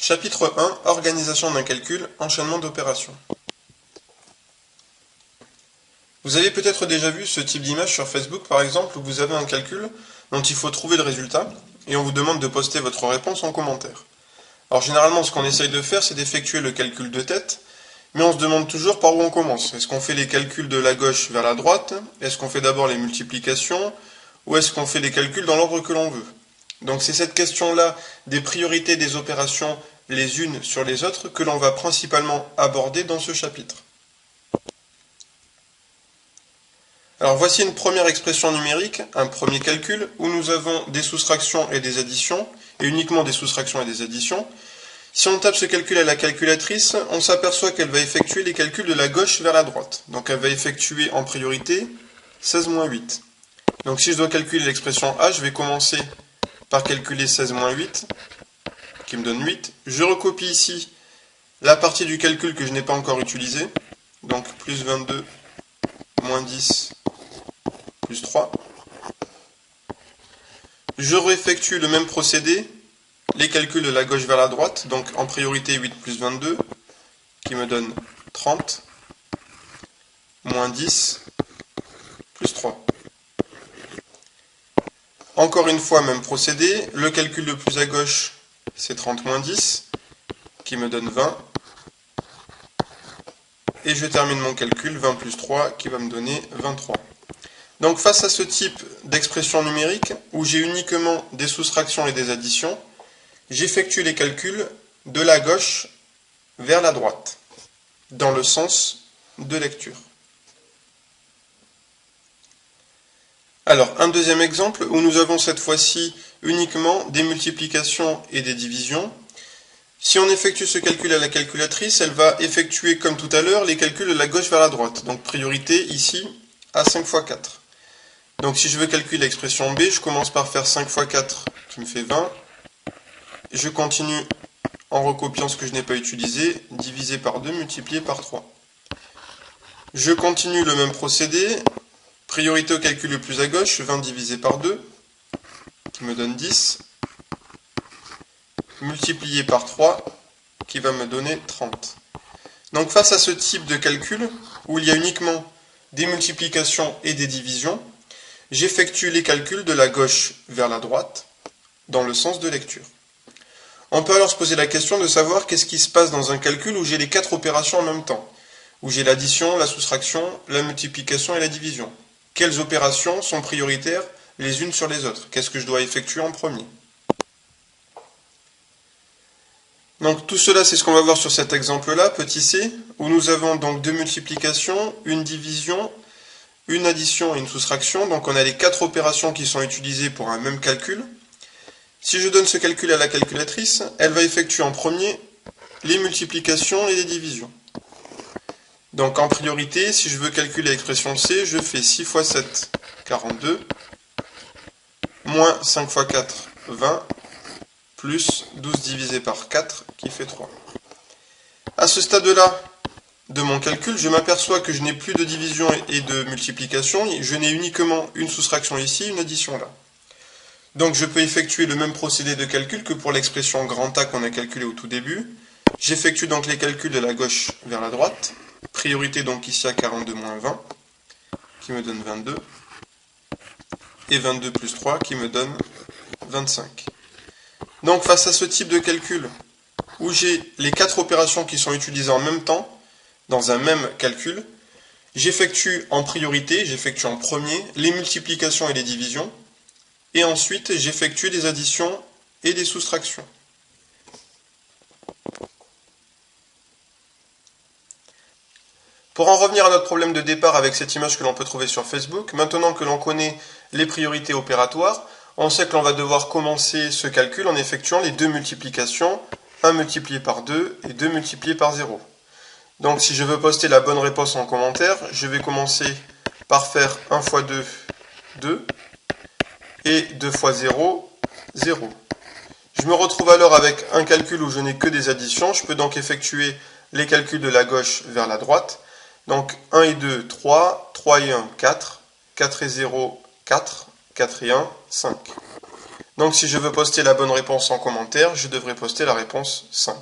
Chapitre 1. Organisation d'un calcul, enchaînement d'opérations. Vous avez peut-être déjà vu ce type d'image sur Facebook par exemple où vous avez un calcul dont il faut trouver le résultat et on vous demande de poster votre réponse en commentaire. Alors généralement ce qu'on essaye de faire c'est d'effectuer le calcul de tête, mais on se demande toujours par où on commence. Est-ce qu'on fait les calculs de la gauche vers la droite? Est-ce qu'on fait d'abord les multiplications? Ou est-ce qu'on fait les calculs dans l'ordre que l'on veut? Donc c'est cette question-là des priorités des opérations les unes sur les autres que l'on va principalement aborder dans ce chapitre. Alors voici une première expression numérique, un premier calcul, où nous avons des soustractions et des additions, et uniquement des soustractions et des additions. Si on tape ce calcul à la calculatrice, on s'aperçoit qu'elle va effectuer les calculs de la gauche vers la droite. Donc elle va effectuer en priorité 16 moins 8. Donc si je dois calculer l'expression A, je vais commencer par calculer 16 moins 8, qui me donne 8. Je recopie ici la partie du calcul que je n'ai pas encore utilisée, donc plus 22, moins 10, plus 3. Je réeffectue le même procédé, les calculs de la gauche vers la droite, donc en priorité 8 plus 22, qui me donne 30, moins 10, plus 3. Encore une fois, même procédé, le calcul le plus à gauche, c'est 30 moins 10, qui me donne 20. Et je termine mon calcul, 20 plus 3, qui va me donner 23. Donc face à ce type d'expression numérique, où j'ai uniquement des soustractions et des additions, j'effectue les calculs de la gauche vers la droite, dans le sens de lecture. Alors, un deuxième exemple où nous avons cette fois-ci uniquement des multiplications et des divisions. Si on effectue ce calcul à la calculatrice, elle va effectuer comme tout à l'heure les calculs de la gauche vers la droite. Donc priorité ici à 5 fois 4. Donc si je veux calculer l'expression B, je commence par faire 5 fois 4 qui me fait 20. Je continue en recopiant ce que je n'ai pas utilisé, divisé par 2, multiplié par 3. Je continue le même procédé. Priorité au calcul le plus à gauche, 20 divisé par 2, qui me donne 10, multiplié par 3, qui va me donner 30. Donc face à ce type de calcul, où il y a uniquement des multiplications et des divisions, j'effectue les calculs de la gauche vers la droite, dans le sens de lecture. On peut alors se poser la question de savoir qu'est-ce qui se passe dans un calcul où j'ai les 4 opérations en même temps, où j'ai l'addition, la soustraction, la multiplication et la division. Quelles opérations sont prioritaires les unes sur les autres? Qu'est-ce que je dois effectuer en premier? Donc tout cela, c'est ce qu'on va voir sur cet exemple-là, petit c, où nous avons donc deux multiplications, une division, une addition et une soustraction. Donc on a les 4 opérations qui sont utilisées pour un même calcul. Si je donne ce calcul à la calculatrice, elle va effectuer en premier les multiplications et les divisions. Donc en priorité, si je veux calculer l'expression C, je fais 6 fois 7, 42, moins 5 fois 4, 20, plus 12 divisé par 4, qui fait 3. À ce stade-là de mon calcul, je m'aperçois que je n'ai plus de division et de multiplication, je n'ai uniquement une soustraction ici, une addition là. Donc je peux effectuer le même procédé de calcul que pour l'expression grand A qu'on a calculé au tout début. J'effectue donc les calculs de la gauche vers la droite. Priorité donc ici à 42 moins 20, qui me donne 22. Et 22 plus 3, qui me donne 25. Donc face à ce type de calcul, où j'ai les 4 opérations qui sont utilisées en même temps, dans un même calcul, j'effectue en priorité, j'effectue en premier, les multiplications et les divisions, et ensuite j'effectue des additions et des soustractions. Pour en revenir à notre problème de départ avec cette image que l'on peut trouver sur Facebook, maintenant que l'on connaît les priorités opératoires, on sait que l'on va devoir commencer ce calcul en effectuant les deux multiplications, 1 multiplié par 2 et 2 multiplié par 0. Donc si je veux poster la bonne réponse en commentaire, je vais commencer par faire 1 fois 2, 2, et 2 fois 0, 0. Je me retrouve alors avec un calcul où je n'ai que des additions, je peux donc effectuer les calculs de la gauche vers la droite. Donc 1 et 2, 3, 3 et 1, 4, 4 et 0, 4, 4 et 1, 5. Donc si je veux poster la bonne réponse en commentaire, je devrais poster la réponse 5.